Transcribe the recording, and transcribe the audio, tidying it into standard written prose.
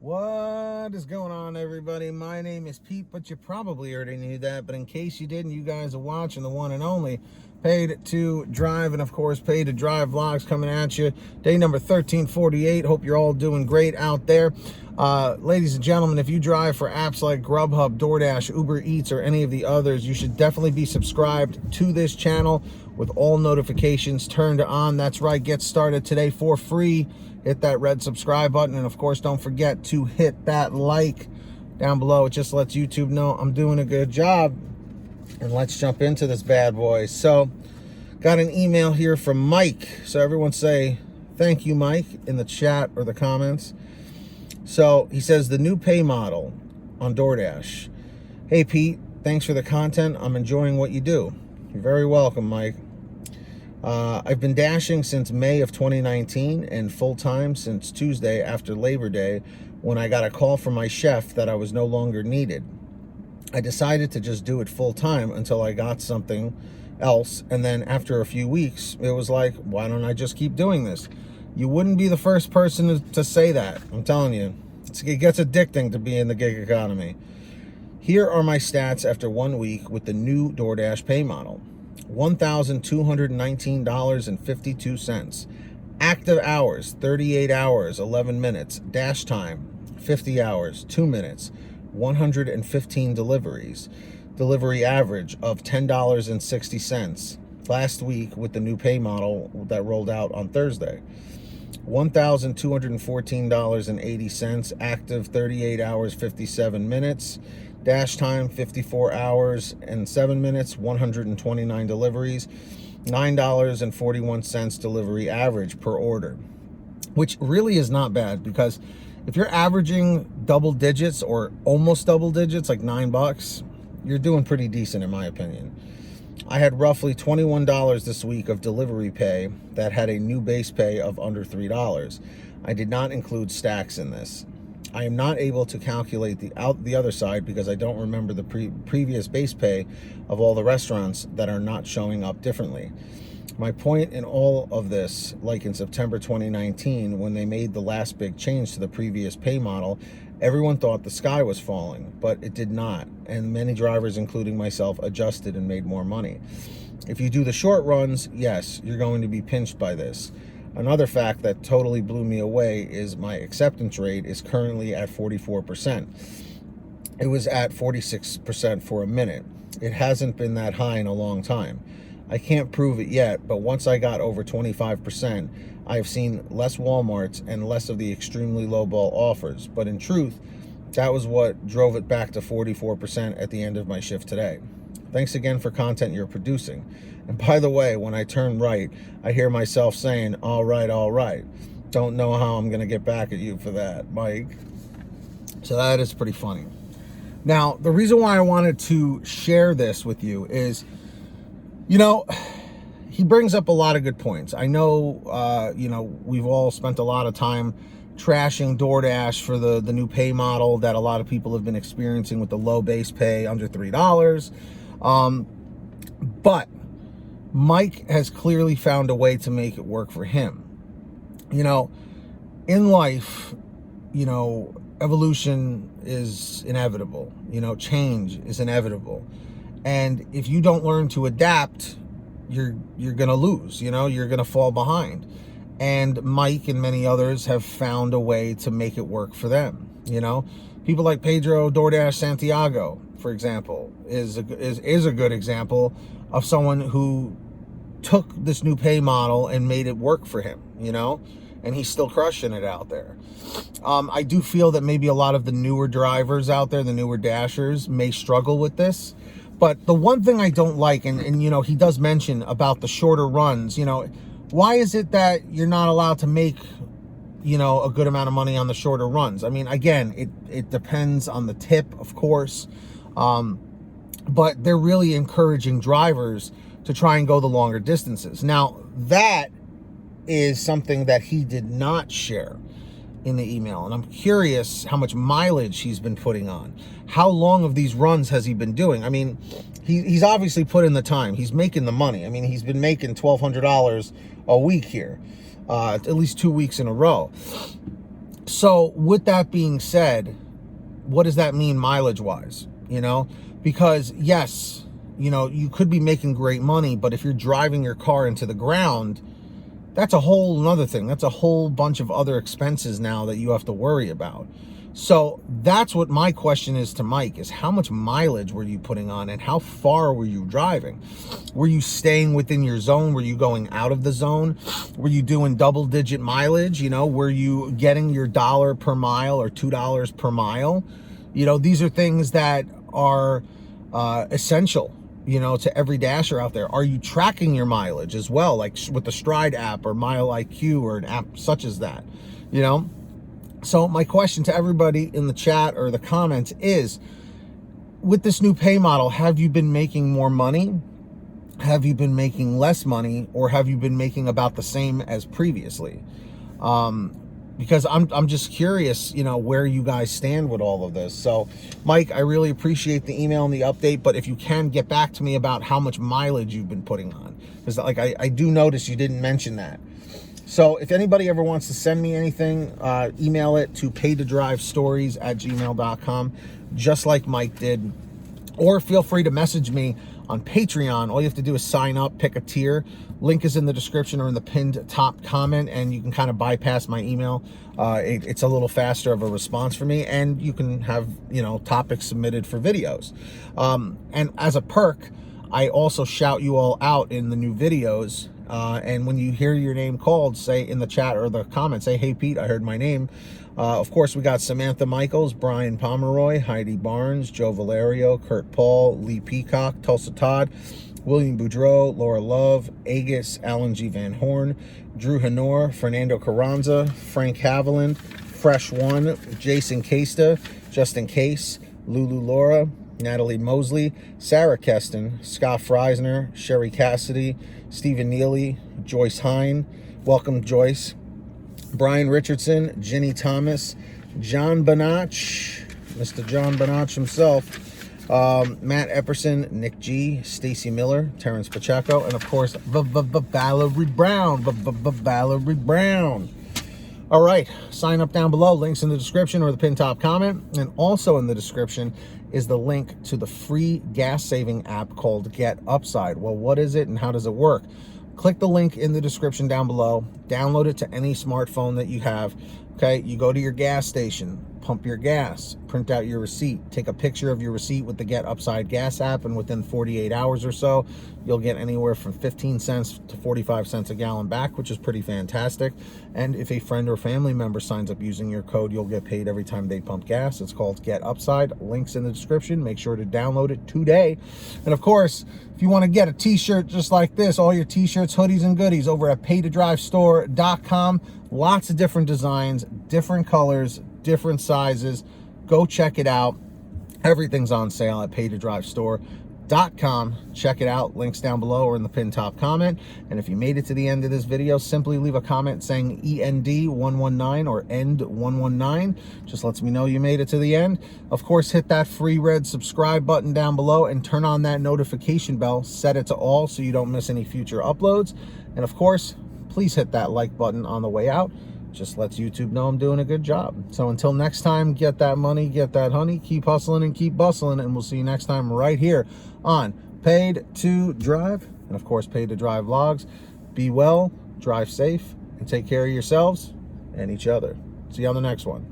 What is going on, everybody? My name is Pete, but you probably already knew that. But in case you didn't, you guys are watching the one and only Paid to Drive, and of course, Paid to Drive vlogs coming at you. Day number 1348. Hope you're all doing great out there. Ladies and gentlemen, if you drive for apps like Grubhub, Doordash, Uber Eats, or any of the others, you should definitely be subscribed to this channel with all notifications turned on. That's right, get started today for free. Hit that red subscribe button, and of course, don't forget to hit that like down below. It just lets YouTube know I'm doing a good job. And let's jump into this bad boy. So, got an email here from Mike. So everyone say thank you, Mike, in the chat or the comments. So he says, the new pay model on DoorDash. Hey, Pete, thanks for the content. I'm enjoying what you do. You're very welcome, Mike. I've been dashing since May of 2019 and full-time since Tuesday after Labor Day, when I got a call from my chef that I was no longer needed. I decided to just do it full-time until I got something else, and then after a few weeks, it was like, why don't I just keep doing this? You wouldn't be the first person to say that. I'm telling you, it gets addicting to be in the gig economy. Here are my stats after 1 week with the new DoorDash pay model. $1,219.52. Active hours, 38 hours, 11 minutes. Dash time, 50 hours, 2 minutes. 115 deliveries. Delivery average of $10.60. Last week with the new pay model that rolled out on Thursday. $1,214.80. Active, 38 hours, 57 minutes. Dash time, 54 hours and 7 minutes, 129 deliveries, $9.41 delivery average per order, which really is not bad, because if you're averaging double digits or almost double digits, like $9, you're doing pretty decent in my opinion. I had roughly $21 this week of delivery pay that had a new base pay of under $3. I did not include stacks in this. I am not able to calculate the other side because I don't remember the previous base pay of all the restaurants that are not showing up differently. My point in all of this, like in September 2019, when they made the last big change to the previous pay model, everyone thought the sky was falling, but it did not. And many drivers, including myself, adjusted and made more money. If you do the short runs, yes, you're going to be pinched by this. Another fact that totally blew me away is my acceptance rate is currently at 44%. It was at 46% for a minute. It hasn't been that high in a long time. I can't prove it yet, but once I got over 25%, I have seen less Walmarts and less of the extremely lowball offers. But in truth, that was what drove it back to 44% at the end of my shift today. Thanks again for content you're producing. And by the way, when I turn right, I hear myself saying, all right, all right. Don't know how I'm going to get back at you for that, Mike. So that is pretty funny. Now, the reason why I wanted to share this with you is, you know, he brings up a lot of good points. I know, we've all spent a lot of time trashing DoorDash for the new pay model that a lot of people have been experiencing with the low base pay under $3. But Mike has clearly found a way to make it work for him. You know, in life, evolution is inevitable. Change is inevitable. And if you don't learn to adapt, you're going to lose, you're going to fall behind. And Mike and many others have found a way to make it work for them. People like Pedro DoorDash Santiago, for example, is a good example of someone who took this new pay model and made it work for him, and he's still crushing it out there. I do feel that maybe a lot of the newer drivers out there, the newer dashers, may struggle with this. But the one thing I don't like, and he does mention about the shorter runs, why is it that you're not allowed to make, a good amount of money on the shorter runs? I mean, again, it depends on the tip, of course. But they're really encouraging drivers to try and go the longer distances. Now, that is something that he did not share in the email. And I'm curious how much mileage he's been putting on. How long of these runs has he been doing? I mean, he's obviously put in the time. He's making the money. I mean, he's been making $1,200 a week here, at least 2 weeks in a row. So with that being said, what does that mean mileage wise? You know, because yes, you know, you could be making great money, but if you're driving your car into the ground, that's a whole nother thing. That's a whole bunch of other expenses now that you have to worry about. So that's what my question is to Mike, is how much mileage were you putting on and how far were you driving? Were you staying within your zone? Were you going out of the zone? Were you doing double digit mileage? You know, were you getting your $1 per mile or $2 per mile? You know, these are things that are essential, you know, to every dasher out there. Are you tracking your mileage as well, like with the Stride app or Mile IQ or an app such as that, you know? So my question to everybody in the chat or the comments is, with this new pay model, have you been making more money? Have you been making less money? Or have you been making about the same as previously? Because I'm just curious, you know, where you guys stand with all of this. So, Mike, I really appreciate the email and the update, but if you can get back to me about how much mileage you've been putting on, because like I do notice you didn't mention that. So if anybody ever wants to send me anything, email it to paytodrivestories@gmail.com, just like Mike did. Or feel free to message me on Patreon. All you have to do is sign up, pick a tier. Link is in the description or in the pinned top comment, and you can kind of bypass my email. It's a little faster of a response for me, and you can have, you know, topics submitted for videos. And as a perk, I also shout you all out in the new videos. And when you hear your name called, say in the chat or the comments, say, "Hey Pete, I heard my name." Of course, we got Samantha Michaels, Brian Pomeroy, Heidi Barnes, Joe Valerio, Kurt Paul, Lee Peacock, Tulsa Todd, William Boudreau, Laura Love, Agus, Alan G. Van Horn, Drew Hanor, Fernando Carranza, Frank Haviland, Fresh One, Jason Casta, Justin Case, Lulu Laura, Natalie Mosley, Sarah Keston, Scott Freisner, Sherry Cassidy, Stephen Neely, Joyce Hine, welcome Joyce, Brian Richardson, Ginny Thomas, John Banach, Mr. John Banach himself, Matt Epperson, Nick G, Stacy Miller, Terrence Pacheco, and of course, Valerie Brown, Valerie Brown. All right, sign up down below. Links in the description or the pinned top comment. And also in the description is the link to the free gas saving app called Get Upside. Well, what is it and how does it work? Click the link in the description down below. Download it to any smartphone that you have. Okay, you go to your gas station, pump your gas, print out your receipt, take a picture of your receipt with the Get Upside gas app, and within 48 hours or so, you'll get anywhere from 15 cents to 45 cents a gallon back, which is pretty fantastic. And if a friend or family member signs up using your code, you'll get paid every time they pump gas. It's called Get Upside. Links in the description. Make sure to download it today. And of course, if you want to get a t-shirt just like this, all your t-shirts, hoodies, and goodies over at paytodrivestore.com. Lots of different designs, different colors, different sizes. Go check it out. Everything's on sale at paytodrivestore.com. Check it out. Links down below or in the pinned top comment. And if you made it to the end of this video, simply leave a comment saying END119 or END119. Just lets me know you made it to the end. Of course, hit that free red subscribe button down below and turn on that notification bell. Set it to all so you don't miss any future uploads. And of course, please hit that like button on the way out. Just lets YouTube know I'm doing a good job. So until next time, get that money, get that honey, keep hustling and keep bustling, and we'll see you next time right here on Paid to Drive, and of course, Paid to Drive vlogs. Be well, drive safe, and take care of yourselves and each other. See you on the next one.